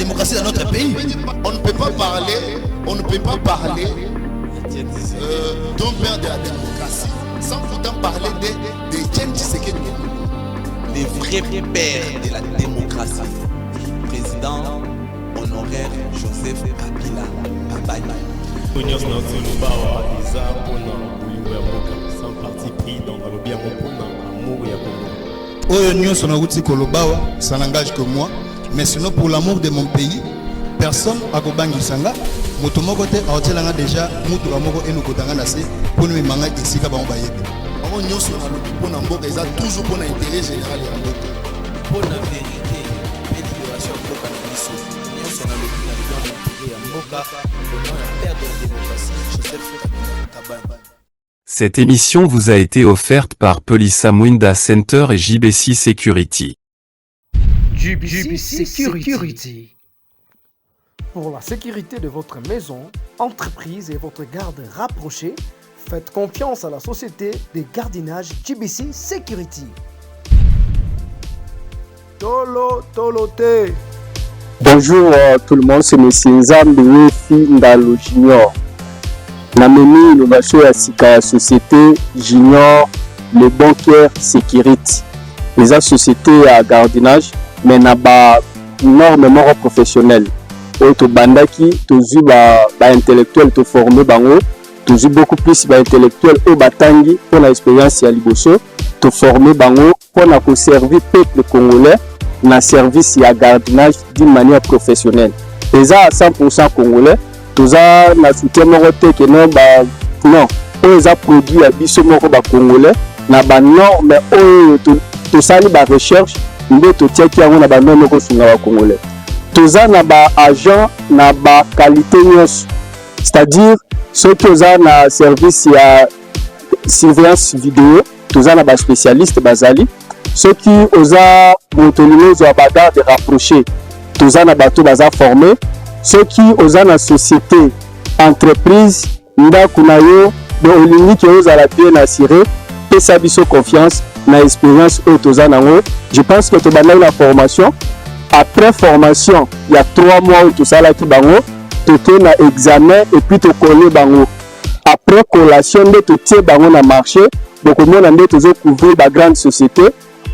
démocratie dans notre pays. On ne peut pas parler d'un père de la démocratie sans pourtant parler de Etienne Tshisekedi. Les vrais pères de la démocratie. Président honoraire Joseph Kabila Babani. Sans parti pris dans le bien amour et amour. Oyo nyonso na uti kolobawa, ça n'engage que moi, mais sinon pour l'amour de mon pays, personne akobangisanga. Moto moko te aotelanga déjà mutu moko enokotanga na se pour nous manga esika ba mbayebe. Oyo nyonso na lobi pona mboka eza toujours pona intérêt général ya mboka. Pona vérité, l'éducation mboka na biso. Nyonso na lobi na bien intérêt ya mboka, pona la père de la démocratie, Joseph Kabila Babani. Cette émission vous a été offerte par Pelissa Mwinda Center et JBC Security. JBC Security. Pour la sécurité de votre maison, entreprise et votre garde rapprochée, faites confiance à la société de gardinage JBC Security. Tolote. Bonjour tout le monde, c'est M. Nzambe Ndalo Junior. Nameni innovation ya sika ya société Junior le bancaire Security. Les sociétés à gardinage mais na ba énormément professionnel. Oto bandaki tozu ba intellectuel to formé bango, tozu beaucoup plus ba intellectuel o batangi pour la expérience ya liboso, to formé bango pour na ko servir peuple congolais na service ya gardinage d'une manière professionnelle. Les à 100% congolais. Toza na soutien moko te que non ba non oyo eza produit ya biso moko ba congolais na ba norme oyo to sali ba recherche nde totiaki yango na ba norme moko sunga ba congolais. Toza na ba agent na ba qualité nyonso, c'est-à-dire ceux qui oza na service ya surveillance vidéo toza na ba spécialiste bazali, ceux qui oza motolingozo ya ba garde rapproché toza na bato baza formé, ceux qui aux na société entreprise ndako na yo de olingi ki ozala bien assuré pesa biso confiance na expérience oyo toza nango. Je pense que tobanda na formation, après formation il y a 3 mois oyo tosalaki bango toke na examen et puis tokole bango, après collation nde totie bango na marché. Donc omona nde tozocouvrir ba grande société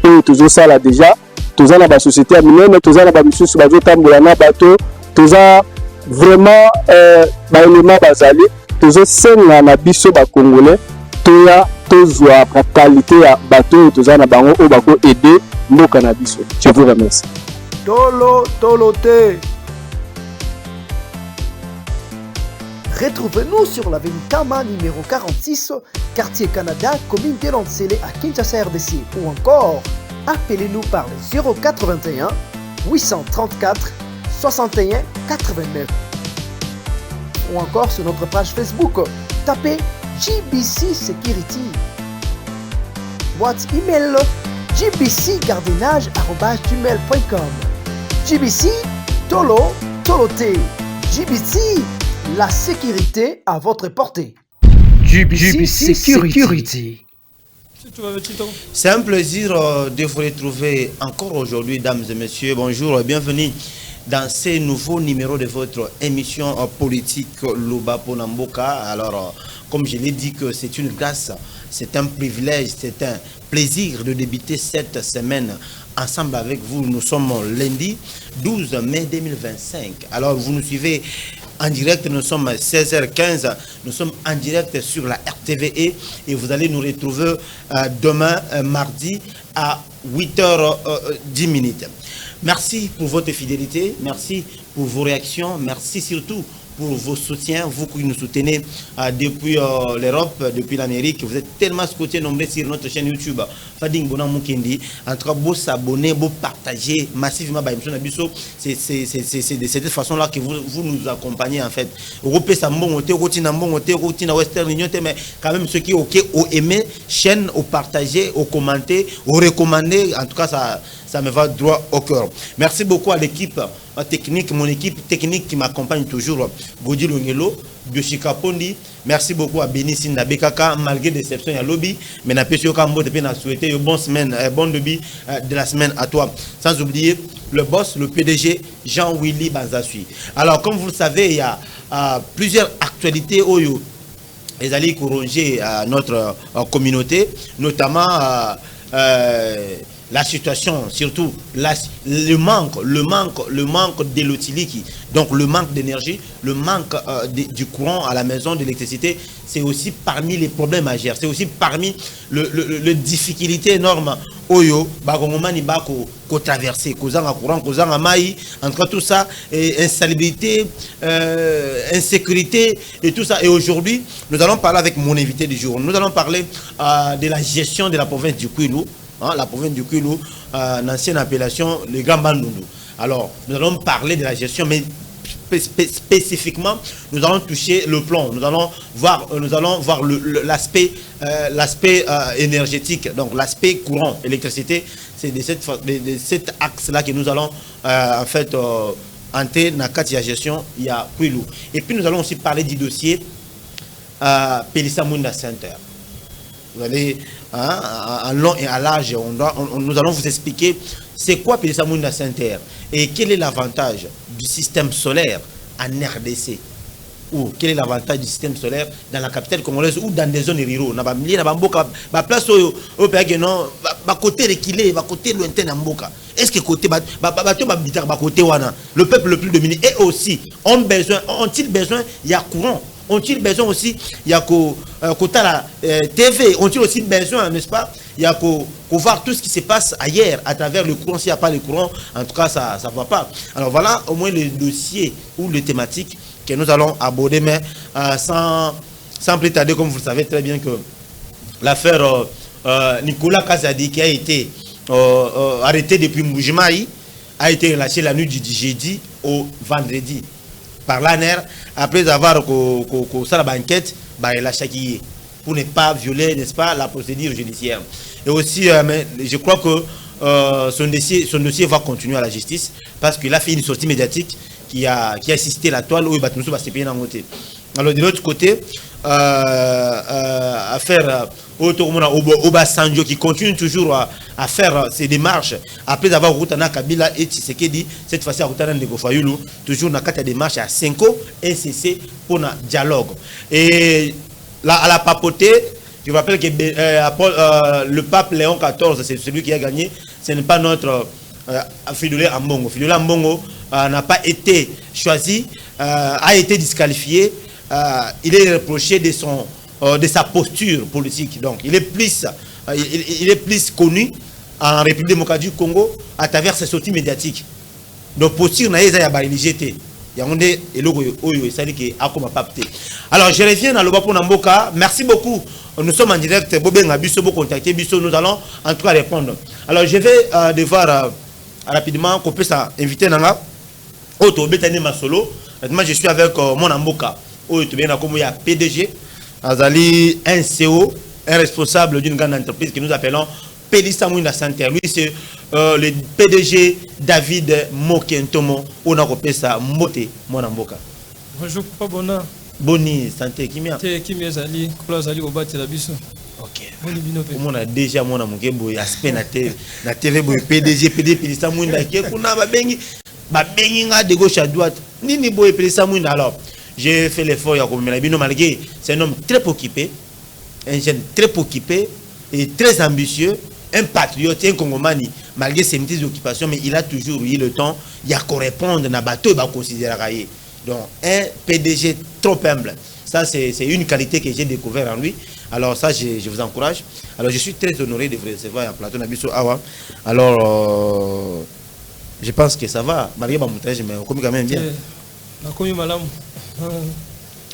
oyo tozosala déjà, toza na ba société ya minene, toza na ba misusu bazotambola na bato, toza vraiment ba élément bazali tozosenga na biso ba congolais toya tozwa ba qualité ya bato toza na bango o bako aider mboka na biso. Je vous remercie. Tolote. Retrouvez-nous sur l'avenue Kama numéro 46, quartier Canada, commune de Lancélé à Kinshasa RDC, ou encore appelez-nous par le 081 834 61 89 ou encore sur notre page Facebook, tapez JBC Security. Boîte email jbcgardinage@gmail.com. JBC Tolote. JBC, la sécurité à votre portée. JBC Security. C'est un plaisir de vous retrouver encore aujourd'hui, dames et messieurs. Bonjour, bienvenue dans ces nouveaux numéros de votre émission politique Loba Ponamboka. Alors, comme je l'ai dit que c'est une grâce, c'est un privilège, c'est un plaisir de débuter cette semaine ensemble avec vous. Nous sommes lundi 12 mai 2025. Alors, vous nous suivez en direct, nous sommes à 16h15, nous sommes en direct sur la RTVE et vous allez nous retrouver demain, mardi, à 8h10. Merci pour votre fidélité, merci pour vos réactions, merci surtout pour vos soutiens, vous qui nous soutenez depuis l'Europe, depuis l'Amérique. Vous êtes tellement scotchés nombreux sur notre chaîne YouTube. Fading Bona Mukendi. En tout cas, vous s'abonner, vous partager massivement. C'est de cette façon-là que vous nous accompagnez en fait. Europe, ça Western Union, mais quand même ceux qui ont aimé, chaîne, au partagé, au commenté, au recommandé. En tout cas, ça me va droit au cœur. Merci beaucoup à l'équipe technique, mon équipe technique qui m'accompagne toujours, Godi Longelo, Bioshika Pondi. Merci beaucoup à Béni Sinda Bekaka, malgré déception et à lobby, mais n'a pas souhaité une bonne semaine, bon début de la semaine à toi. Sans oublier le boss, le PDG Jean-Willy Banzasui. Alors, comme vous le savez, il y a plusieurs actualités Oyo. Les alliés corroger notre communauté, notamment la situation, surtout le manque d'élotiliki, donc le manque d'énergie, le manque du courant à la maison, de l'électricité, c'est aussi parmi les problèmes majeurs, c'est aussi parmi les difficultés énormes oyo bagongomani bako ko traverser kozanga courant kozanga mai, entre tout ça et insalubrité, insécurité et tout ça. Et aujourd'hui nous allons parler avec mon invité du jour, nous allons parler de la gestion de la province du Kwilu. La province du Kwilu, l'ancienne appellation le Grand Bandundu. Alors, nous allons parler de la gestion, mais spécifiquement, nous allons toucher le plan. Nous allons voir l'aspect énergétique, donc l'aspect courant, électricité. C'est de cet axe-là que nous allons en fait entrer dans la gestion. Il y a Kwilu. Et puis nous allons aussi parler du dossier Pelissa Munda Center. Vous allez en long et à large, nous allons vous expliquer c'est quoi Pelissa Munda Center et quel est l'avantage du système solaire en RDC, ou quel est l'avantage du système solaire dans la capitale congolaise ou dans des zones rurales. Na ba milieu na ba mboka ba place au pays non ba côté reculé, ba côté lointain na mboka. Est-ce que côté ba côté wana le peuple le plus dominé et aussi ont-ils besoin il y a courant. Ont-ils besoin aussi, il y a la TV, ont-ils aussi besoin, n'est-ce pas, il y a qu'au voir tout ce qui se passe ailleurs à travers le courant. S'il n'y a pas le courant, en tout cas, ça ne va pas. Alors voilà au moins les dossiers ou les thématiques que nous allons aborder, mais sans plus tarder, comme vous le savez très bien que l'affaire Nicolas Kazadi qui a été arrêté depuis Mbujimaï a été relâché la nuit du jeudi au vendredi par l'ANER, après avoir fait la banquette, pour ne pas violer, n'est-ce pas, la procédure judiciaire. Et aussi, je crois que son dossier va continuer à la justice, parce qu'il a fait une sortie médiatique qui a assisté la toile où il va se payer dans le côté. Alors de l'autre côté, affaire Oba Sanjo qui continue toujours à faire ses démarches après avoir Routana Kabila et Tshisekedi, cette fois-ci à Routana Ndeko Fayulu, toujours dans la démarche à 5 ans SCC pour un dialogue. Et là, à la papauté, je vous rappelle que le pape Léon XIV, c'est celui qui a gagné, ce n'est pas notre Fidolé Ambongo. Fidolé Ambongo n'a pas été choisi, a été disqualifié. Il est reproché de sa posture politique. Donc, il est plus connu en République démocratique du Congo à travers ses sorties médiatiques. Donc, posture n'a pas été. Alors, je reviens dans le bas pour Namboka. Merci beaucoup. Nous sommes en direct. Nous allons en tout cas répondre. Alors, je vais devoir rapidement couper ça. Inviter Nanga. Moi, je suis avec mon Namboka. Il y a PDG, Azali, un CO, un responsable d'une grande entreprise que nous appelons Pelissa Munda Center. Lui, c'est le PDG David Mokentomo. On a repéré ça, Moté, mon amboka. Bonjour, pas bon. Boni, santé, Kimia. Kimia Zali, Kola Zali, au bas de la biso. Ok. On a déjà mon amboka, boy, aspect na TV, boy, PDG, Pelissa Munda, qui est qu'on a babengi de gauche à droite. Nini boy, Pelissa Munda alors. J'ai fait l'effort, malgré c'est un homme très occupé, un jeune très occupé et très ambitieux, un patriote, un Congomani, malgré ses petites occupations, mais il a toujours eu le temps, il y a qu'on répondre dans bateau, il va considérer. Donc, un PDG trop humble, ça c'est une qualité que j'ai découvert en lui. Alors ça, je vous encourage. Alors je suis très honoré de vous recevoir en plateau Nabiso Awa. Alors, je pense que ça va, malgré ma montage, mais on commet quand même bien. Ok.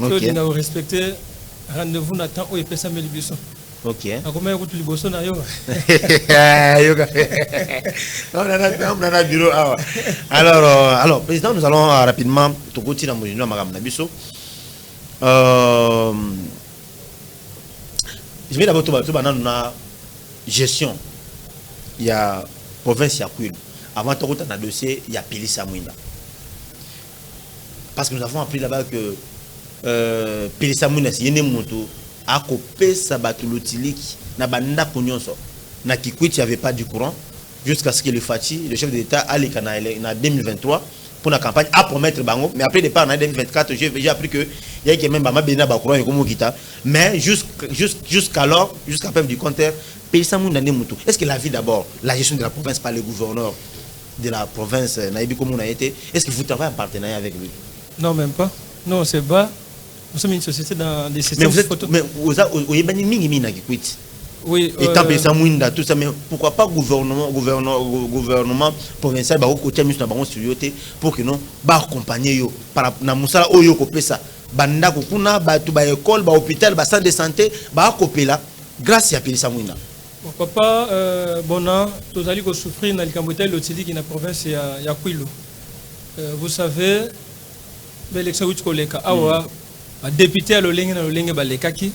On a respecté rendez-vous n'attend où il peut s'amener biso. Ok. A combien route le bosso na yo? On bureau. Alors président, nous allons rapidement tout continuer dans mon madame Nabiso. Je vais d'abord tout dans la gestion. Il y a province ya Kwilu. Avant tout dans le dossier, il y a Pelissa Munda. Parce que nous avons appris là-bas que Pelissa Munda si yene moto a coupé sa batulotilique na banda konyonso na Kikwit il n'y avait pas du courant jusqu'à ce que le Fati, le chef de l'État, aille en 2023 pour la campagne, à promettre Bango. Mais après le départ en 2024, j'ai appris que il y a même Bama Bena Bakouran et Komokita. Mais jusqu'alors, jusqu'à preuve du contraire, Pélissa Mounda Moutou. Est-ce que la vie d'abord, la gestion de la province par le gouverneur de la province, Naïbi comme on a été, est-ce que vous travaillez en partenariat avec lui? Non, même pas. Non, c'est bas. Nous sommes une société dans des systèmes photo. Mais vous avez quitté. Oui. Étant Pélissa Mounda, tout ça, mais pourquoi pas gouvernement provincial, pour que nous accompagner par la Moussala Oyo Kopesa, Banda Kukuna, Batuba école, hôpital, centre de santé, Kopela, grâce à Pélissa Mounda. Papa, Bona, tous allez souffrir dans le Cambodge, l'autre qui est dans la province, il y a Kouilou. Vous savez, l'élection où tu connais, un député à l'Olengue Balekaki,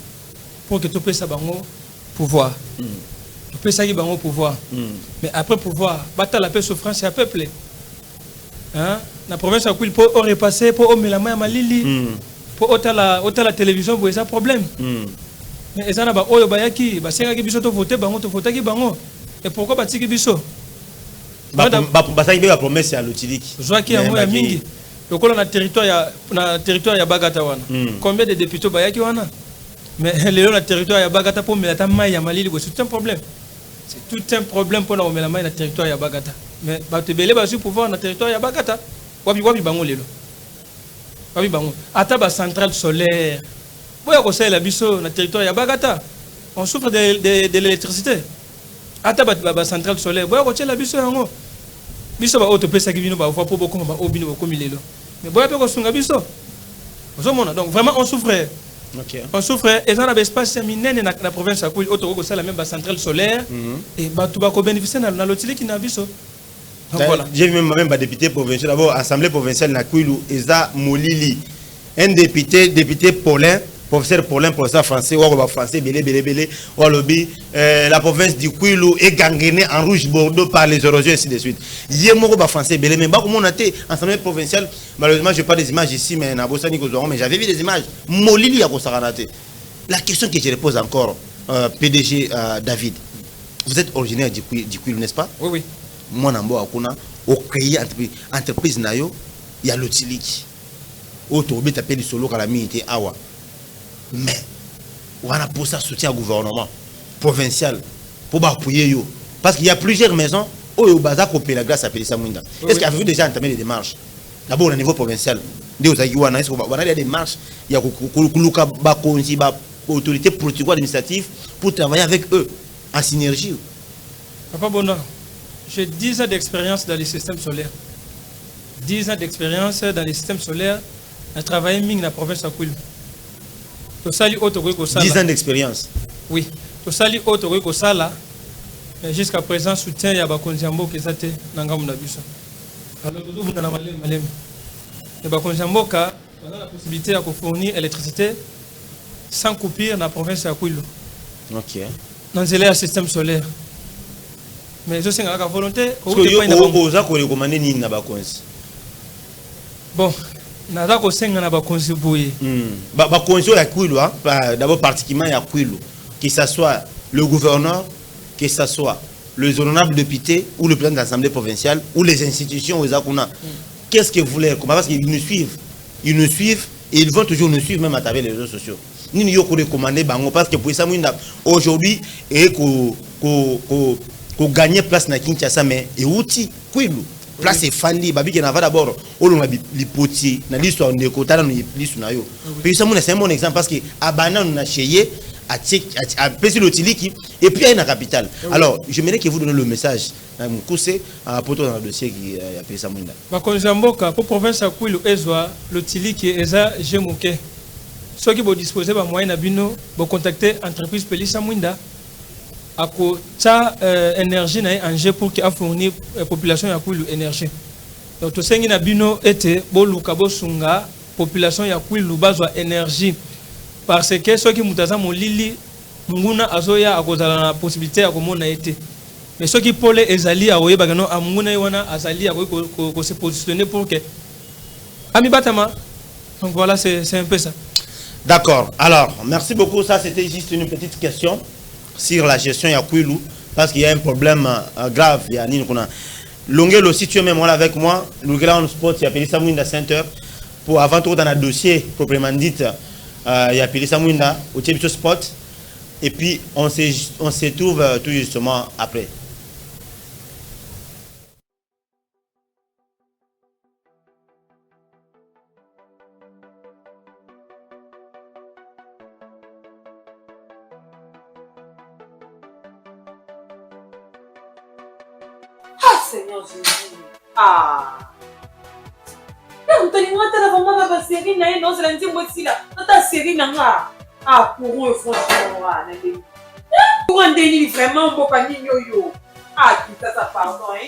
pour que tu puisses avoir pouvoir. Tu peux savoir avoir pouvoir. Mais après pouvoir, battre la paix souffrance, c'est un peuple. Hein? La province à Kouilou, pour repasser, pour omer la main à Malili, pour ôter la télévision, vous avez un problème. Mais ils ont dit oyo bayaki basenga biso to voter bango to voter ki bango et pourquoi batiki biso basaki ba promesse ya lotiliki zwaki ya moya mingi lokola na territoire ya Bagata wana combien de députés bayaki wana mais lelo na territoire ya Bagata pour melata mai ya Malili c'est tout un problème, c'est tout un problème pour na omela mai na territoire ya Bagata mais bato belé ba sur pouvoir na territoire ya Bagata wabi bango lelo wabi bango ata ba centrale solaire. La biso na territoire ya Bagata, on souffre de l'électricité. Ata ba centrale solaire, boya ko la biso yango. Biso ba auto pesa ki bino ba fois pour beaucoup ba obino ko milelo. Mais boya pe ko sunga biso. Donc vraiment on souffre. OK. On souffre et dans l'espace minene na province ya Kouilou auto ko sala même ba centrale solaire et ba tout ba ko bénéficier na lotili ki na biso. Donc voilà. J'ai vu même ba député provincial d'abord assemblée provinciale na Kouilou Eza Molili. Un député Paulin, professeur Paulin, professeur français, ou français, belé, la province du Kouilou est gangrénée en rouge bordeaux par les érosions, ainsi de suite. Yé moko français, belé, mais comment on a été assemblée provinciale, malheureusement, je n'ai pas des images ici, mais j'avais vu des images. Molili à Kosaranate. La question que je repose encore, PDG David, vous êtes originaire du Kouilou, n'est-ce pas? Oui. Moi, Nambo Akuna, au créé entreprise Nayo, il y a l'Otiliki. Autour de appelé solo calamité awa. Mais on a pour ça soutien au gouvernement provincial pour appuyer yo parce qu'il y a plusieurs maisons où au bazar copier la grâce à Pélissa Mounda. Est-ce qu'il avez déjà entamé les démarches d'abord au niveau provincial? Est-ce qu'on a des démarches? Il y a autorité politique administrative pour travailler avec eux en synergie. Papa Bona, j'ai 10 ans d'expérience dans les systèmes solaires. 10 ans d'expérience dans les systèmes solaires. Je travaille dans la province de Kouilou. 10 ans d'expérience. Oui. Jusqu'à présent, soutien à Bakonjambo qui est dans la biso. Alors, nous avons la possibilité de fournir l'électricité sans coupure dans la province de Kouilou. Ok. Dans le système solaire. Mais je sais que la volonté. Bon. Nada ko senga na ba konsibuye. Ba konso ya Kouilou d'abord particulièrement ya Kouilou, que ce soit le gouverneur, que ce soit les honorables députés ou le président de l'Assemblée provinciale ou les institutions aux Akuna. Qu'est-ce que vous voulez? Parce qu'ils nous suivent. Ils nous suivent et ils vont toujours nous suivre même à travers les réseaux sociaux. Nous nous recommander bango parce que pour ça aujourd'hui et ko gagner place na Kinshasa mais et outil Kouilou. Place est fandi, babi qui n'a pas d'abord, on a l'hypothèse, dans l'histoire de Kotana, l'histoire. Puis ça, c'est un bon exemple parce que Abana, on a chéyé, à Pessi l'Otiliki, et puis il y a une capitale. Alors, j'aimerais que vous donniez le message à mon cousin, à Poto dans le dossier qui a payé ça. Bakonjamboka, pour province à Kouilou, Ezwa, l'Otiliki, Eza, Gemouke. Ceux qui vont disposer de moyens d'abino, vont contacter l'entreprise Pélissa Mounda. À ta énergie na enjeu pour qu'il fournir la population ya Kouilou énergie. Donc to sengi na bino était boluka bosunga population ya Kouilou bazwa énergie parce que ceux qui mutaza molili munguna azoya akozala na possibilité ya komona été. Mais ceux qui pole ezali a oyeba gano amunguna yona azali a ko se positionner pour que ami batama. Donc voilà c'est un peu ça. D'accord. Alors, merci beaucoup, ça c'était juste une petite question sur la gestion ya Kouilou parce qu'il y a un problème grave. Il y a Nino Kuna. Longelo, si tu es même avec moi, le grand spot, il y a Pélissa Mouinda Center. Pour avant tout dans le dossier, proprement dit, il y a Pélissa Mouinda au Tchébito Spot. Et puis, on se trouve tout justement après. Seigneur Jésus. Ah. Non, tu n'as pas vraiment la série, non, c'est l'intime aussi là. Ta série n'a ah, pour eux, franchement, pour un délit vraiment, bon, pas yo. Ah, qui ça, pardon, hein.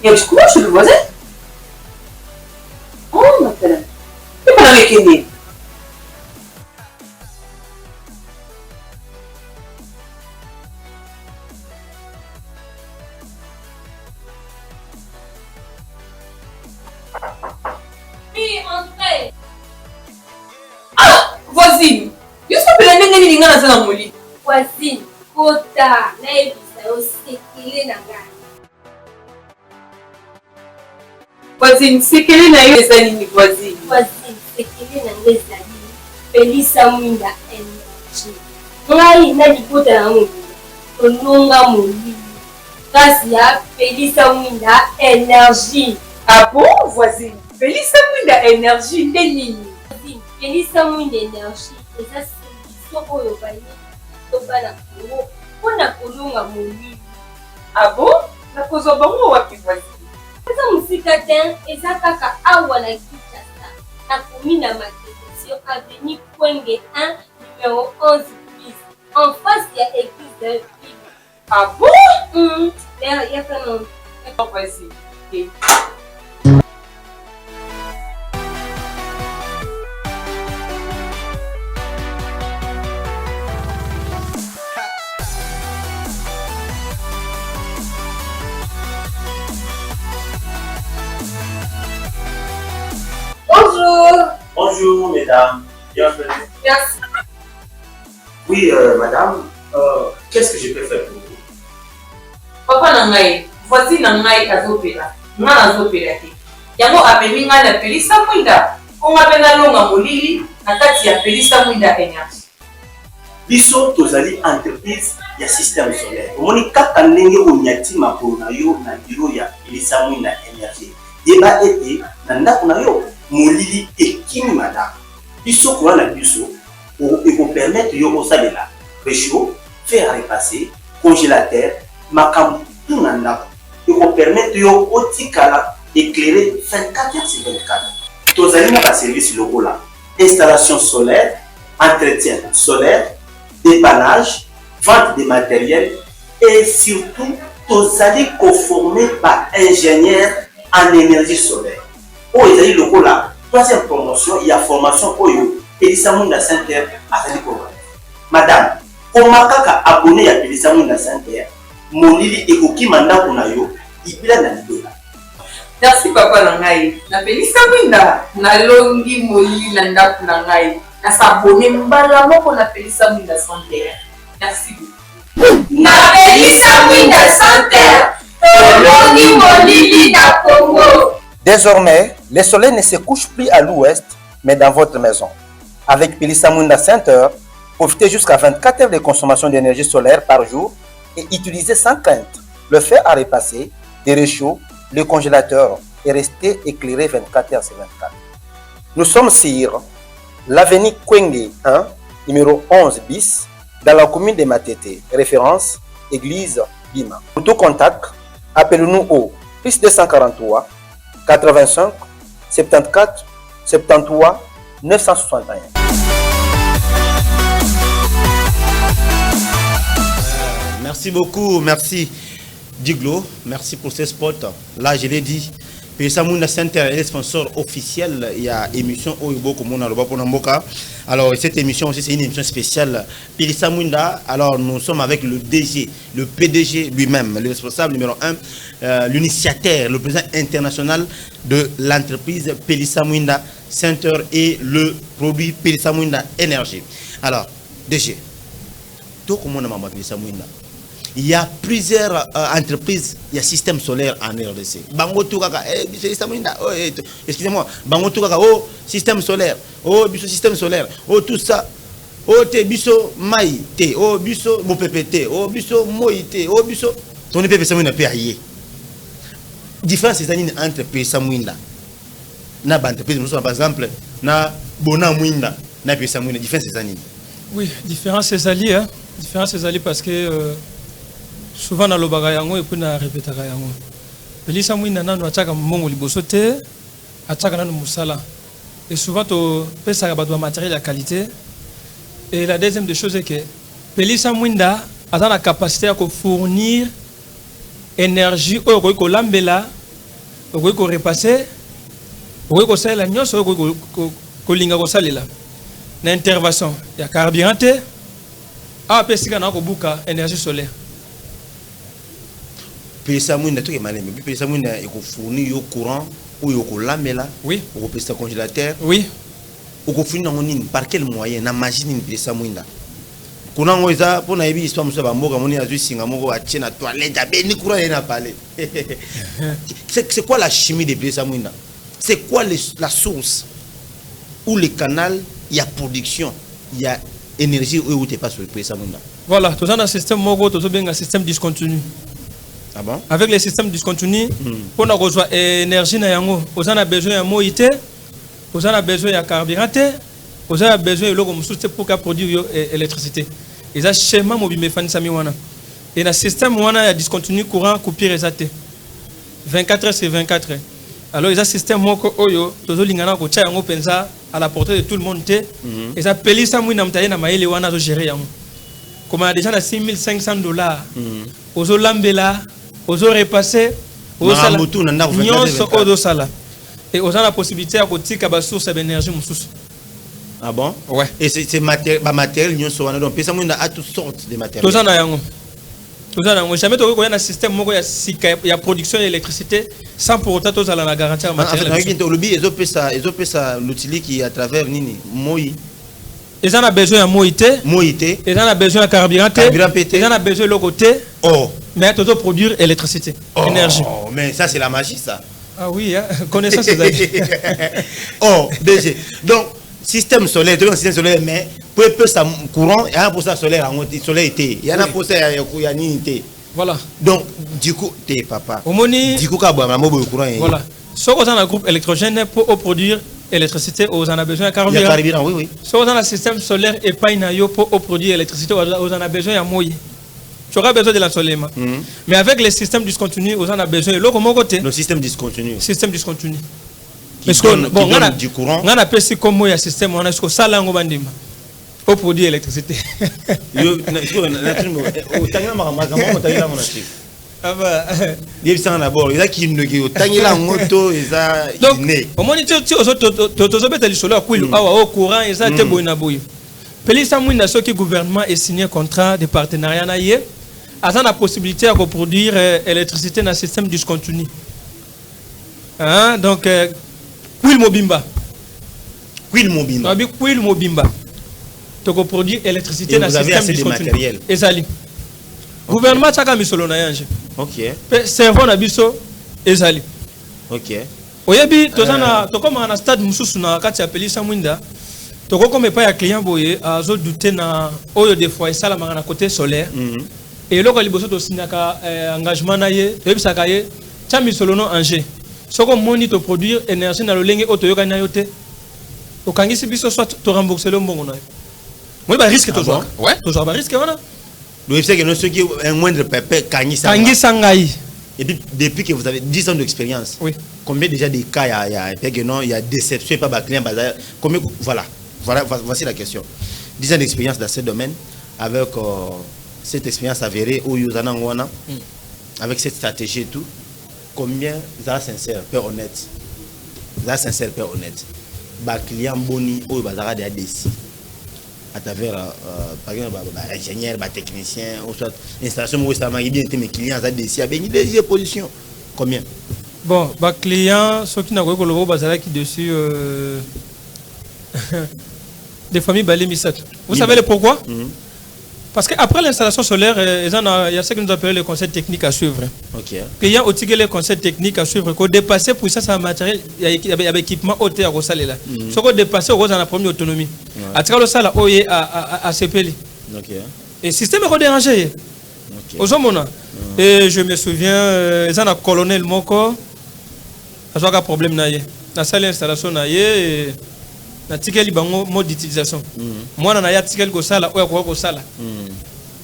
Et je commence chez le voisin. Oh, ma telle. Tu pas avec qui? Voisine, juste pour la nene ni ngana sana moli. Voisine, kota na ebisa yo sekele na ngana. Voisine, sekele na yo ezali ni voisine. Voisine, sekele na yo ezali Pélissa Mouinda energie. Ngai na libota na moli. Ononga moli. Kasi ya Pélissa Mouinda energie. Ah bon, voisine? Pélissa Mouinda energie nde nini? Pélissa Mouinda énergie eza solution oyo baye tobana kongo mpona kolonga molili. Ah bon? Nakozwa bango wapi voisine? Eza mosika te eza kaka awa na Kinshasa na commune ya Matete sur avenue Kwenge 1 numéro 11 bis en face ya église de ville. Ah bon? Yaka non. Voisine. Okay. Bonjour. Bonjour mesdames, bienvenue. Merci. Oui madame, qu'est-ce que je peux faire pour vous? Papa nangai, voisine nangai azopela. Nga azopela te. Yango apeli nga na Pélissa Mouinda. Konga pena longa molili na kati ya Pélissa Mouinda energie. Biso tozali entreprise ya système solaire. Omoni kaka ndenge onyati makolo na yo na biro ya Pélissa Mouinda energie. Yeba ete na ndako na yo molili ekimi madame. Biso kwa na biso eko permettre yo osalela réchaud, fer à repasser, congélateur, makambu tout na ndako. Eko permettre yo otikala éclairer 24 heures sur 24. Tozali na ba service lokola installation solaire, entretien solaire, dépannage, vente de matériel et surtout tozali conformé par ingénieur en énergie solaire. Oh, ezali lokola troisième promotion, il y a formation oyo Pélissa Mouinda Center azali programme. Madame, koma kaka abonné ya Pélissa Mouinda Center, molili ekoki mandako na yo ibila na libela. Merci papa nangai. Na Pélissa Mouinda na longi molili na ndako nangai. Na s'abonner mbala moko na Pélissa Mouinda Center. Merci beaucoup. Na Pélissa Mouinda Center, longi molili na Congo. Désormais, le soleil ne se couche plus à l'ouest, mais dans votre maison. Avec Pélissa Mouinda Center, profitez jusqu'à 24 heures de consommation d'énergie solaire par jour et utilisez sans crainte le fer à repasser, des réchauds, le congélateur et restez éclairé 24 heures sur 24. Nous sommes sur l'avenue Kwenge 1, numéro 11 bis, dans la commune de Matete, référence église Bima. Pour tout contact, appelez-nous au plus 243 85 74 73 961. Merci beaucoup, merci Diglo, merci pour ces spots. Là, je l'ai dit, Pelissa Mwinda Center est sponsor officiel. Il y a émission Oyobo Komona Loba Ponamboka. Alors cette émission aussi c'est une émission spéciale. Pelissa Mwinda. Alors nous sommes avec le DG, le PDG lui-même, le responsable numéro 1, l'initiateur, le président international de l'entreprise Pelissa Mwinda Center et le produit Pelissa Mwinda Énergie. Alors DG, tout comment on a Pelissa Mwinda. Il y a plusieurs entreprises, il y a système solaire en RDC. Bango Toukaka, excusez-moi, Bango Toukaka, oh, système solaire, oh, biso système solaire, oh, tout ça, oh, te biso maï, te, oh, biso mopepete, oh, biso moïte, oh, biso. Ton épée Pelissa peut ailler. Différence c'est entre Pelissa Mwinda. Na entreprise, par exemple, na Bona Mwinda, na Pelissa Mwinda, différence c'est ça. Oui, différence c'est allié, hein. Différence c'est allié parce que souvent dans le bagayango et puis na répéter yango. Pelissa Mwinda nanu ataka mongo liboso te, ataka nanu musala. Et souvent to pesa ba matériel de qualité. Et la deuxième des choses est que Pelissa Mwinda a la capacité à fournir énergie au ko lambela, au ko repasser, au ko sala nyoso ko linga ko salela. Na intervention ya carburant a pesika na ko buka énergie solaire. Pelissa Mwinda tout est malin, mais Pelissa Mwinda il fournit au courant ou au lamela, oui, au pesta congélateur, oui, au fournit par quel moyen, na machine Pelissa Mwinda. Kuna ngoza pour na yebi histoire musa ba mboka moni azu singa moko a tient na toilette abe ni courant na parler. C'est quoi la chimie de Pelissa Mwinda? C'est quoi la source ou le canal, il y a production, il y a énergie où tu passes sur Pelissa Mwinda? Voilà, tout ça dans le système moko, tout ça bien un système discontinu. Ah bon? Avec les systèmes discontinus, on a besoin d'énergie, on a besoin de moïté, on a besoin de carburant, on a besoin de l'eau pour produire l'électricité. Et ça, schéma mobile mécanique. Et dans le système, on a discontinu courant, coupure et 24 heures sur 24 heures. Alors, il y a un système à la portée de tout le monde. Et ça, Pelissa Mwinda a géré. Comme on a déjà $6,500, aux lambela, aux repasser, aux et aux la possibilité de tirer la source d'énergie. Ah bon? Ouais. Et c'est matériel, donc Pelissa Mwinda a toutes sortes de matériel. Tout ça, jamais tu as un système de production d'électricité sans pour autant la garantie en matériel. Ils ont ça l'outil qui à travers Nini, Moi. Ils en ont besoin de moïté. Ils en ont besoin de carburant. Ils en ont besoin de l'eau côté. Oh. Mais tu dois produire électricité, énergie. Oh, mais ça c'est la magie ça. Ah oui, hein? Connaissance c'est oh, DG. Donc système solaire, mais peu ça courant, il y a pour ça solaire, il y en a pour ça il y a unité. Voilà. Donc du coup, t'es papa. Du coup, voilà. Ce qu'on a un groupe électrogène pour produire électricité, on en a besoin de carburant. Oui, oui. Si on a un système solaire et pas pour produire électricité, on en a besoin de moyen. Tu auras besoin de l'ensoleillement. Mais avec les systèmes discontinus, on en a besoin de l'eau comme côté. Le système discontinu. Système discontinu. Parce que bon, on a du courant. On a appelé comme un système, on a ce que ça là on va dire. Pour produire l'électricité. Ah bah. Il y a d'abord, il y a qui ne taille la moto, il y a. Donc, au moins, tu as solaire au courant, et ça, tu es bon à bouillir. Pelissa Mwinda, ce qui gouvernement est signé un contrat de partenariat, a la possibilité de produire l'électricité dans le système discontinu. Hein? Donc, Quil Mobimba. Quil Mobimba. Quil Mobimba. Tu peux produire l'électricité dans le système discontinu. Et ça, gouvernement a mis solo na yanje. OK. Servant na biso ezali. OK. Oyebi tozana to comme na stade mususu na kati ya Pelissa Mwinda. To ko comme pas ya client boye azo douter na oyo des fois ça la na côté solaire. Et loko liboso to signaka engagement na ye, yebisaka ye tia mi solo no Angers. Soko moni to produire énergie na lolenge auto yoka na yote. To kangisi biso soit to rembourser le mbongo na yo. Moi ba risque to jouer. Ouais, to jouer ba risque wana. Donc, c'est que ceux qui ont un moindre pépé, Kangi Sangaï. Et puis, depuis que vous avez 10 ans d'expérience, oui. Combien déjà de cas il y a déception, pas de client, combien, voilà, voici la question. 10 ans d'expérience dans ce domaine, avec cette expérience avérée, avec cette stratégie et tout, combien ça sincère, peu honnête. Ça sincère, peu honnête. Bah client boni ou bazara de ADC. À travers par exemple ingénieur, technicien ou soit installation où ça m'a aidé mes clients ADC a béni des positions. Combien? Bon, bah client ceux qui n'a pas le bazara qui dessus des familles balé misat. Vous savez le pourquoi? Parce qu'après l'installation solaire, il y a ce que nous appelons le conseil technique à suivre. Ok. Client aussi que les conseils techniques à suivre, qu'on dépasse pour ça, ça matériel, il y a équipement haute à Rosale là. Ce qu'on dépasse au dans la première autonomie. À travers le salle à CPL. Ok. Et système est redérangé. Aux hommes, et je me souviens, ils ont un colonel Moko, ils ont un problème naïe. La salle d'installation naïe. Na ticket mode d'utilisation. Moi na ya ticket ko sala ou ko sala.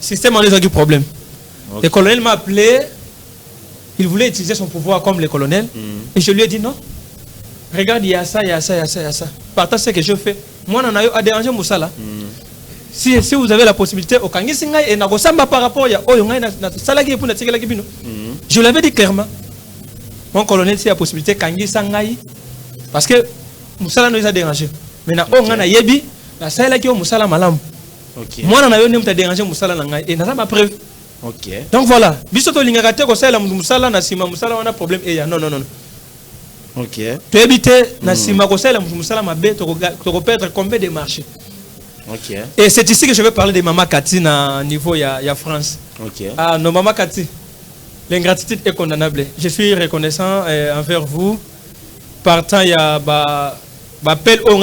Système en les a du problème. Le colonel m'a appelé, il voulait utiliser son pouvoir comme le colonel et je lui ai dit non. Regarde, il y a ça, il y a ça, il y a ça, il y a ça. Partant ce que je fais. Moi na a dérangé Moussala. Si vous avez la possibilité au kangi singa et na ko samba par rapport ya oyo ngai na sala ki pour na ticket la kibino. Je l'avais dit clairement. Mon colonel si la possibilité kangi sangai parce que Moussala nous a dérangé. Maintenant, on a yebi, la salle qui est au Moussala malam. Moi, on a eu un dérangé Moussala Nanga et n'a pas preuve. Donc voilà, bisoto lingakate ko sala Moussala na sima Moussala on a problème et non. Ok. Tu habites na sima ko sala Moussala mabe to perdre combien de marchés. Ok. Et c'est ici que je vais parler de Mama Kati na niveau ya France. Ok. Ah non Mama Kati, l'ingratitude est condamnable. Je suis reconnaissant envers vous. Partant il y a appel au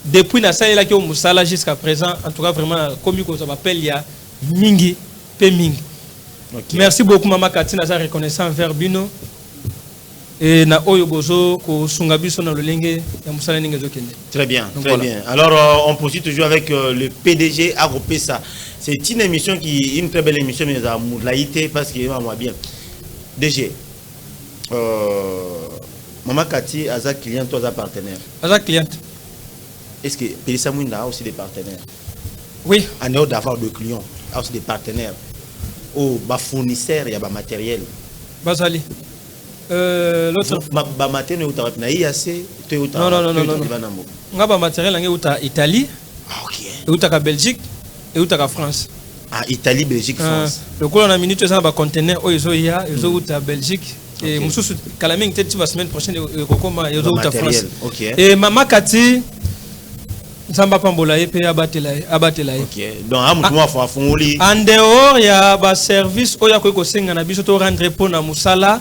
depuis la salle qui au Moussala jusqu'à présent, en tout cas vraiment comme ça m'appelle il y a mingi pe mingi. Merci beaucoup Mama Katina za reconnaissant envers Bino et na oyo bozo ko sungabiso na lolenge ya Moussala ninge zokende. Très bien, donc, très voilà. Bien. Alors on poursuit toujours avec le PDG Agropesa. C'est une émission qui une très belle émission mais à moulaïté parce que moi bien. DG Mama Kati, Aza client, toi Aza partenaire. Aza client. Est-ce que Pélissa Mouinda a aussi des partenaires? Oui. En dehors d'avoir des clients, a aussi des partenaires. Oh, bah fournisseur, il y a des matériel. Basali. L'autre. Bah matériel, tu as eu assez. Non. On a des matériel en Italie. Et en Belgique. Et en France. Ah, Italie, Belgique, France. Le coup, on a minute, on a des conteneurs. Ils ont en Belgique. Et Moussou, Kalaming, peut-être la semaine prochaine, ils ont en France. Et Mama Kati, Zamba Pambola, et puis Abatelaï. Ok. Donc, en dehors, il y a un service, il y a un service qui rendre pour Moussala.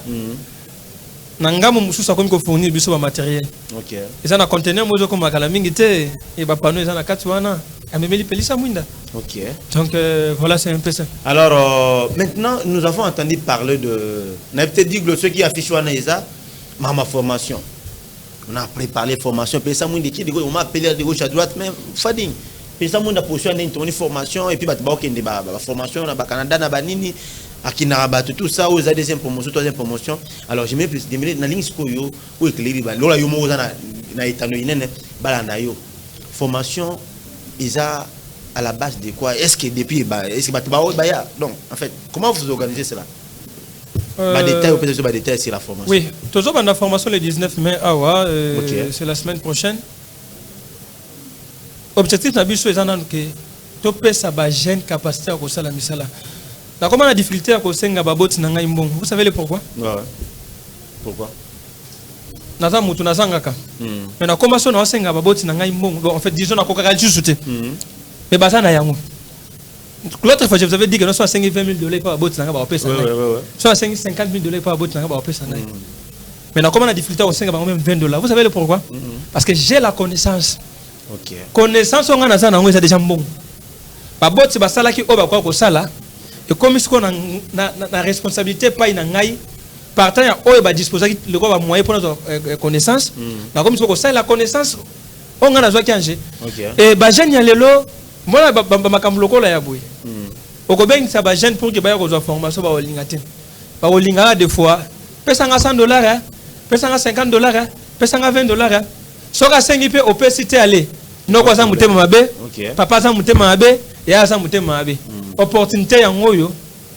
Nanga Moussou, ça comme fournir un matériel. Ok. Ils ont un conteneur, moi, comme Kalaming, et Bapano, ils ont un Katouana. Ok. Donc voilà, c'est un peu ça. Alors maintenant, nous avons entendu parler de. On a peut-être dit que ceux qui affichent ma formation. On a préparé la formation. On m'a appelé de gauche à droite, mais Fading. On a posé une formation et puis la formation au Canada, à Kinaraba, tout ça, aux deuxième promotion, troisième promotion. Alors je me suis dit, dans la ligne où éclairé, formation. Ils ont à la base de quoi? Est-ce que depuis donc en fait comment vous organisez cela? Détail sur la formation. Oui, toujours dans la formation le 19 mai c'est la semaine prochaine. Objectif na biso ezana que to pesa ba jeune capacité à kosala misala. Na comment la difficulté à kosenga ba boti na ngai mbongo. Vous savez le pourquoi? Pourquoi? Naza mutu nazangaka. Mais na commençon na osenga ba boti na ngai mbongo. En fait disons na kokaka juste. Mais baza na yango. L'autre fois je vous avais dit que nous soit 5 000 $ par boti na ngai ba pesa. Soit 50 000 $ par boti na ngai ba pesa. Mais na comment la difficulté à osenga ba même 20 $. Vous savez le pourquoi? Parce que j'ai la connaissance. OK. Connaissance on a ça na ngo déjà mbongo. Ba boti ba sala ki oba kwa ko sala. Et comme ce qu'on a na responsabilité pas ina ngai. Partant ya oyo ba disposer le quoi ba moyen pour notre connaissance na comme ce ça la connaissance on a besoin kianje et ba jeune ya lelo moi ba makambo lokola ya boy oko ben ça ba jeune pour que ba ko zo formation ba olinga te ba olinga des fois pesa nga $100 pesa nga $50 pesa nga $20 soka sengi pe opacité aller no ko za mutema mabe papa za mutema mabe ya za mutema mabe opportunité ya ngoyo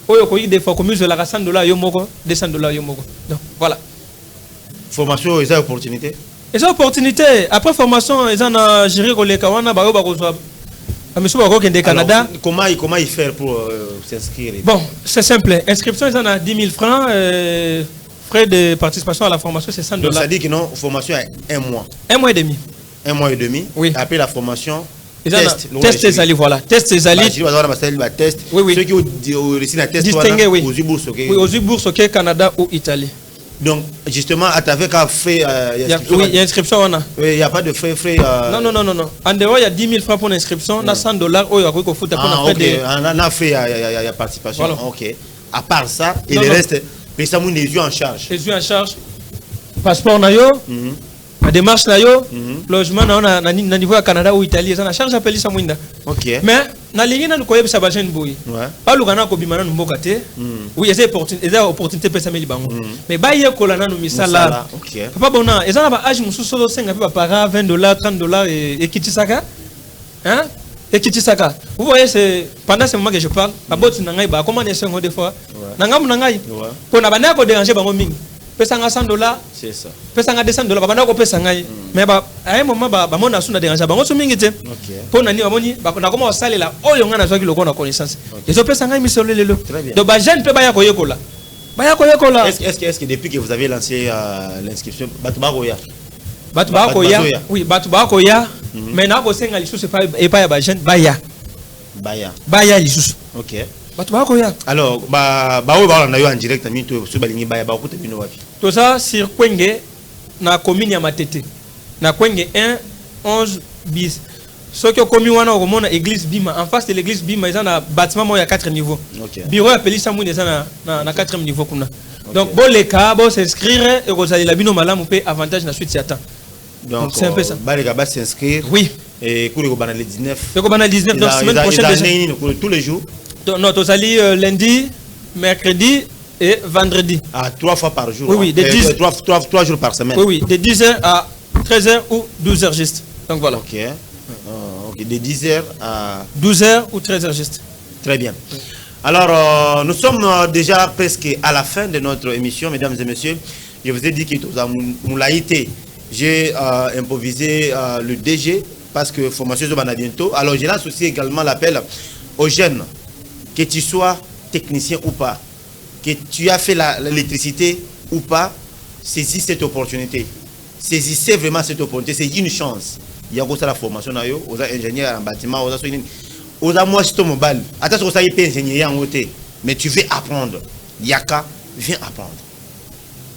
oyo ko des fois comme la $100 yo moko $200 yo moko. Donc voilà. Formation et opportunité. Et ça opportunité après formation ils en a géré ko le kawana ba yo ba ko so monsieur ba ko kende Canada. Comment il faire pour s'inscrire? Bon, c'est simple. Inscription ils en a 10 000 francs frais de participation à la formation c'est $100. Donc ça dit que non, formation à 1 mois. 1 mois et demi. 1 mois et demi. Oui. Après la formation test les alliés, voilà. Test les alliés. Test. Oui. Ceux qui ont réussi la test. Distingué, oui. Aux bourses, ok. Oui, aux bourses, ok, Canada ou Italie. Donc, justement, à travers qu'à fait. Oui, il y a inscription, on a. Il n'y a pas de frais. Non. En dehors, il y a 10 000 francs pour l'inscription. On a $100. Oh, il y a quoi qu'on fout. On a fait, il y a participation. Voilà. Ok. À part ça, et le reste, les Samoun les yeux en charge. Les yeux en charge. Passeport, nayo. La démarche là logement na niveau à Canada ou Italie ça na charge appelé ça mwinda. OK. Mais na lingi na ko yebisa ba jeune boy. Ouais. Pas lugana ko bimana mboka te. Oui, il y a opportunité pesa meli bango. Mais ba ye ko la na no misala. OK. Papa bona, ezana ba âge mususu so 5 pa para $20 $30 et kitisaka. Hein? Et kitisaka. Vous voyez c'est pendant ce moment que je parle, ba boti na ngai ba comment est ce des fois. Na ngamu na ngai. Pour na bana ko déranger bango mingi. Pesanga $100, c'est ça. Pesanga $200, babana ko pesanga. Mais à un moment ba mona suna déranger bango so mingi te. OK. Pour nani bamoni ba na comment salela oyo ngana zo ki loko na connaissance. Ezo pesanga misolo lelo. Donc ba jeune pe ba ya ko yekola. Ba ya ko yekola. Est-ce que depuis que vous avez lancé l'inscription Batuba Koya? Batuba Koya. Oui, Batuba Koya. Mais na ko senga lisusu pas ya ba jeune baya. Baya lisusu. OK. Alors, on a eu en direct sur Balingi Baya, tout ça sur Kwenge, na commune ya Matete. Na Kwenge 1 11 bis. Ce qui est commis wana au monde église Bima, en face de l'église Bima, ils ont un bâtiment où il y a 4 niveaux. Bureau appelé Samoun, ils ont na 4e niveau. Donc, bon les cas, bon s'inscrire et vous allez la bino malam ou payer avantage na suite si attend. Donc, c'est un peu ça. Les gars s'inscrire. Oui. Et pour le banal 19. Le banal 19 donc semaine prochaine tous les jours. Non, tu allez lundi, mercredi et vendredi. 3 fois par jour. Oui, de 10 3 jours par semaine. Oui, de 10h à 13h ou 12h juste. Donc voilà. OK. De 10h à 12h ou 13h juste. Très bien. Alors, nous sommes déjà presque à la fin de notre émission, mesdames et messieurs. Je vous ai dit que j'ai improvisé le DG parce que formation est bientôt. Alors, je lance aussi également l'appel aux jeunes. Que tu sois technicien ou pas, que tu as fait l'électricité ou pas, saisis cette opportunité. Saisissez vraiment cette opportunité. C'est une chance. Il y a aussi la formation, aux ingénieurs en bâtiment, aux moi c'est mobile. Attention, ça y est, ingénieur en côté. Mais tu veux apprendre. Yaka, viens apprendre.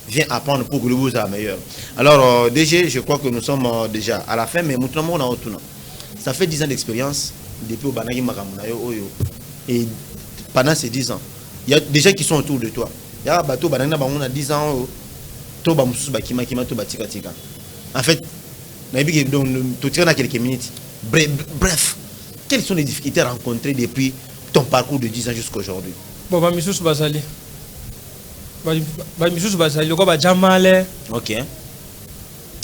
Viens apprendre pour que le vous soit meilleur. Alors, DG, je crois que nous sommes déjà à la fin, mais maintenant, on a autour. Ça fait 10 ans d'expérience depuis au Banagi Makamunayo Oyo. Et pendant ces 10 ans, il y a des gens qui sont autour de toi. Il y a bateau banana on a 10 ans en fait, tu tiens à quelques minutes. Bref, quelles sont les difficultés rencontrées depuis ton parcours de 10 ans jusqu'à aujourd'hui? Bon, Bamisous Basali. Bamisous Basali, le quoi Jamale. OK.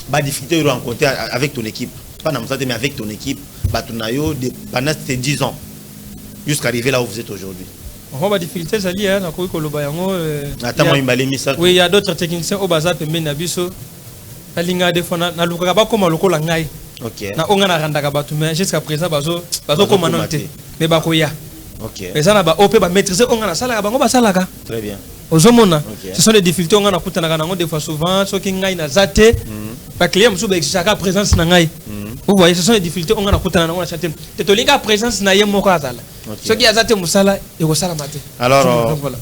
Bah difficulté rencontrées avec ton équipe. Pas dans mais avec ton équipe. Batunayo pendant ces 10 ans. Jusqu'à arriver là où vous êtes aujourd'hui. On va difficulté ça lié na ko yango. Oui, il y a d'autres techniciens au bazar pe menabiso. La linga de fona na luka ba koma lokola ngai. OK. Na onga na randaka batu mais jusqu'à présent bazo commandante. Mais ba ko ya. OK. Mais ça na ba OP ba maîtriser onga na salaka bango ba salaka. Très bien. Ozomona. Ce sont des difficultés onga na kutana kanango des fois souvent so ki ngai na zate. Ba client musu ba exaka présence na ngai. Vous voyez, ce sont les difficultés on a la présence na yemo kazala. Ce qui a zate musala et wasala mate. Alors voilà.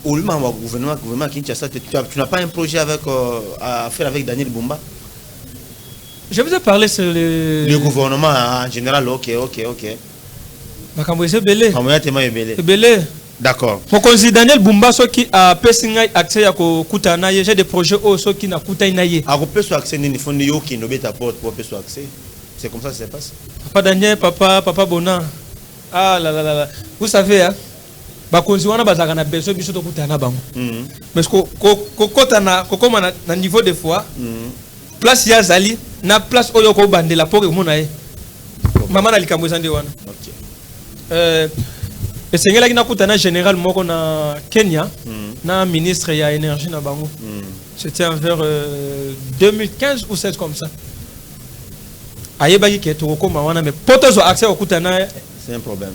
Au gouvernement Kinshasa, tu n'as pas un projet avec à faire avec Daniel Bumba? Je vous ai parlé sur le gouvernement en général. OK. Belé. D'accord. Pour que Daniel Bumba soit qui a pessinga accès à kutana j'ai des projets aussi qui n'a kutana yé. A repère sur accès ni fond yo qui n'obéit ta porte pour sur accès. C'est comme ça que ça se passe. Papa Daniel, papa Bona. Ah là. Vous savez hein. Ba konzi wana bazaka na beso biso to kutana bango. Mais ko kotana kokoma na niveau de foi. Place ya zali na place oyo ko bandela pour que mona ye. Maman na likambo zande wana. OK. Et c'est là qu'il y a général moko na Kenya, na ministre ya énergie na bango. C'était vers 2015 ou 16 comme ça. Ayeba ki to ma wana mais poto zo accès au kutana c'est un problème.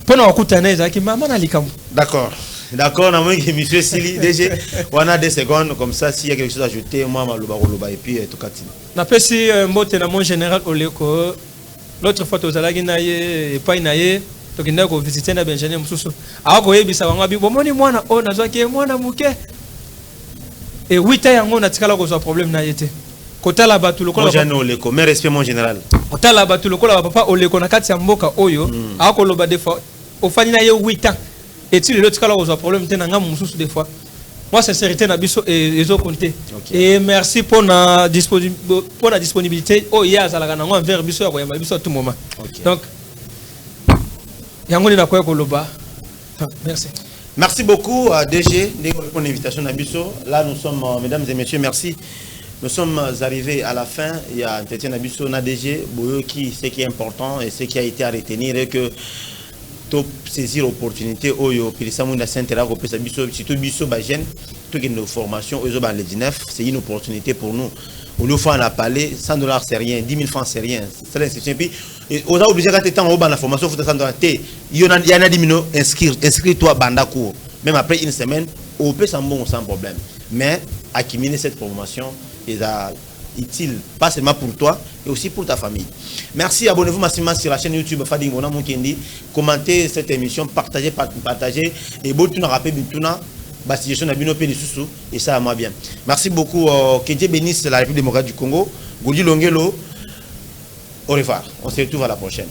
Pona okutana ezaki maman na likamu. D'accord. D'accord, on a moins que monsieur Sili déjà on a 2 secondes comme ça s'il y a quelque chose à ajouter moi maloba koloba et puis tout katine. Na pesi mbote na mon général Oleko l'autre fois tozalaki na ye epai na ye tokenda ko visiter na Benjamin Mususu. Ako yebisa bango bi bomoni mwana o nazwaki mwana muke. Et 8 ans yango na tikala ko so problème na yete. Kota la batu lokola Jean Oleko, mais respect mon général. Kota la batu lokola papa Oleko na kati ya mboka oyo ako loba des fois ofani na ye 8 ans. Et tu l'autre tikala ko so problème te na ngam Mususu des fois. Moi sincérité na biso et zo compter. Et merci pour la disponibilité oh ya zalaka na ngo envers biso ya ko yamba biso à tout moment. Donc yango ni na ko loba. Merci. Merci beaucoup à DG pour l'invitation à Bisso. Là, nous sommes, mesdames et messieurs, merci. Nous sommes arrivés à la fin. Il y a un entretien à Bisso, na DG, ce qui est important et ce qui a été à retenir est que tout saisir l'opportunité, surtout Bisso, tout une formation, les 19, c'est une opportunité pour nous. Au lieu en a parlé, 100 $, c'est rien, 10 000 francs, c'est rien. C'est l'institution. Puis, on a obligé de temps la formation, il faut 100 $. Il y en a 10 minutes, inscris-toi, banda cours. Même après une semaine, on peut s'en bon sans problème. Mais, accumuler cette formation est utile, pas seulement pour toi, mais aussi pour ta famille. Merci, abonnez-vous massivement sur la chaîne YouTube Fading Bona Mukendi. Commentez cette émission, partagez, et bon, tu n'as rappelé Bintuna. Et ça va bien. Merci beaucoup. Que Dieu bénisse la République démocratique du Congo. Goudi Longelo. Au revoir. On se retrouve à la prochaine.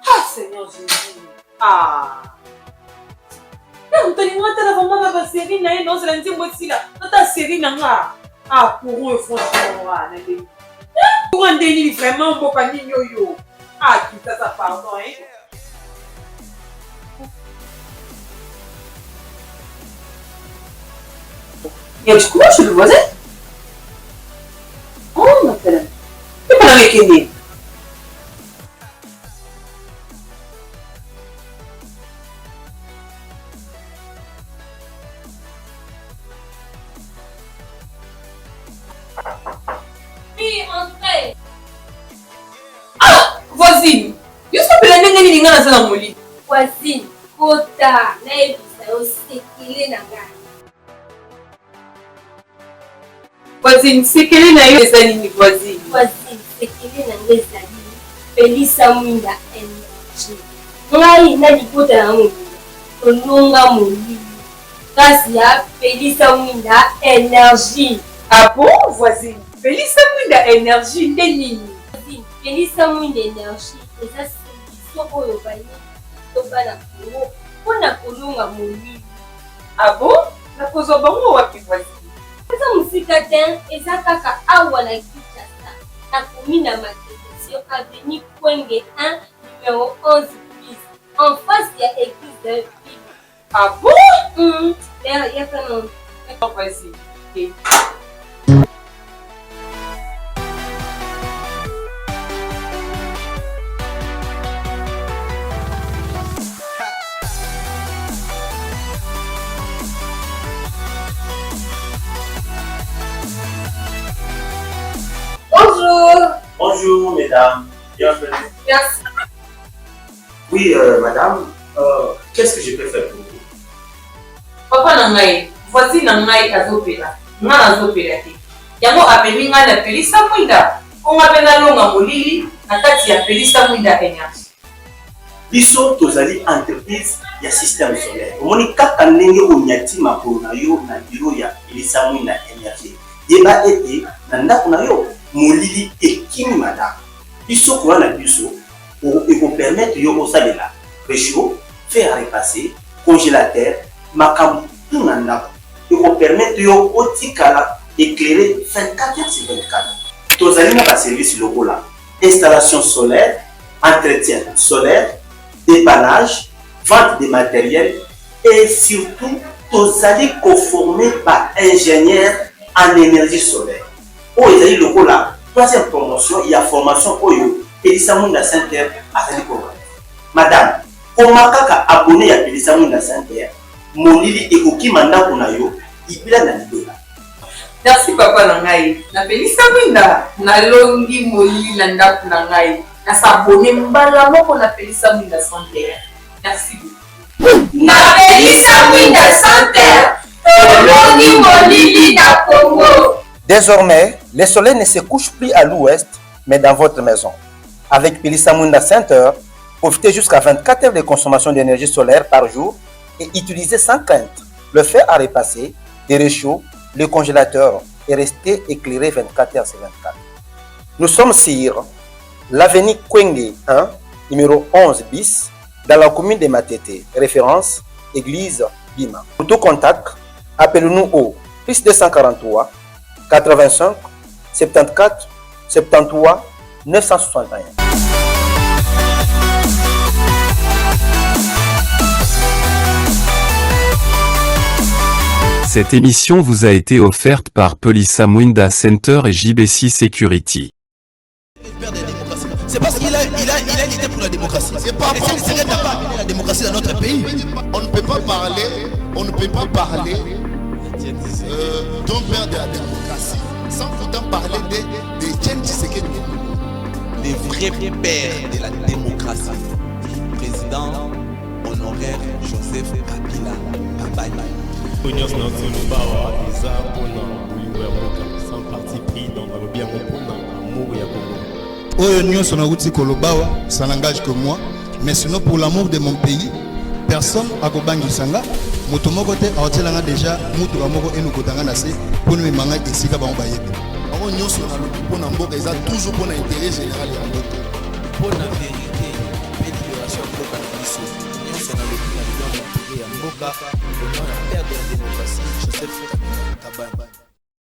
Ah, Seigneur Jésus. Ah. Mtani mwata la vama ba série na ye non c'est la ntimbo sila ta série na nga ah pour eux franchement ah na dé pour un déni vraiment beau pas ni yo ah qui ça pardon hein et je crois je le voisin oh ma telle c'est pas avec lui. Voisine, je suis appelée à venir dans mon lit. Voisine, Kota, Naïbisa, Osekele Nanga. Voisine, c'est quelle est la voisine? Voisine, c'est quelle est la voisine? Felisa Mwinda Énergie. Ngai nani Kota na Mwinda. Ononga Mwinda. Kasi ya Felisa Mwinda Énergie. Ah bon, voisine? Felisa Mwinda Énergie, nini? Felisa Mwinda Énergie, eza solution oyo baye tobana kongo mpona kolonga molili. Ah bon? Nakozwa bango wapi voisine? Eza mosika te, eza kaka awa na Kinshasa, nakomi na Matete avenue Kwenge 1 numéro 11 bis, en face ya église de ville. Ah bon? Yaka non. D'accord voisine. Okay. Bonjour. Bonjour mesdames, bienvenue. Merci. Oui madame, qu'est-ce que je peux faire pour vous? Papa Nangaï, voisine Nangaï azopela, nga azopela te. Yango apeli nga na Felisa Mwinda, on appelle la longa molili, na kati ya Felisa Mwinda Énergie. Biso tozali entreprise ya système solaire. Omoni kaka ndenge onyati makolo na yo na biro ya Felisa Mwinda Énergie. Yeba ete na ndako na yo molili ekimi madame. Biso kwa na biso eko permettre yo osalela réchaud, fer à repasser, congélateur, makambu tout na ndako. Eko permettre yo otikala éclairer 24 heures sur 24. Tozali na ba service lokola installation solaire, entretien solaire, dépannage, vente de matériel et surtout, tous allez conformer par ingénieur en énergie solaire. Oh, ils allaient le coup là. Troisième promotion, il y a formation Oyo. Pelissa Mwinda Center à Télécom. Madame, comment kaka abonné à Pelissa Mwinda Center, Molili et Koki Manda Kunayo, il a la libéra. Merci papa Nangai. Na Pelissa Mwinda, na longi Molili Nanda Kunangai. Na s'abonner mbala moko na Pelissa Mwinda Center. Merci beaucoup. Na Pelissa Mwinda Center, longi Molili na Congo. Désormais, le soleil ne se couche plus à l'ouest, mais dans votre maison. Avec Pelissa Mwinda Center, profitez jusqu'à 24 heures de consommation d'énergie solaire par jour et utilisez sans crainte le fer à repasser, les réchauds, le congélateur et restez éclairé 24 heures sur 24. Nous sommes sur l'avenue Kwenge 1, numéro 11 bis, dans la commune de Matete, référence église Bima. Pour tout contact, appelez-nous au plus 243 85 74 73 961. Cette émission vous a été offerte par Pelissa Mwinda Center et JBC Security. C'est parce qu'il a lutté pour la démocratie. C'est pas parce qu'il n'a pas amené la démocratie dans notre pays. On ne peut pas parler d'un père de la démocratie sans pourtant parler de Etienne Tshisekedi. Les vrais pères de la démocratie. Président honoraire Joseph Kabila Kabila. Sans parti pris dans le bien amour et Oyo nyonso na uti kolobawa, ça n'engage que moi, mais sinon pour l'amour de mon pays, personne akobangisa moto moko te aotelanga déjà mutu moko enokotanga na se pour nous manga esika ba mbayebi. Bango nyonso na lobi pona mboka eza toujours pona intérêt général ya mboka. Pona vérité, libération mboka na biso. Nyonso na lobi na bien intérêt ya mboka, au nom ya père de la démocratie, Joseph Kabila Kabila.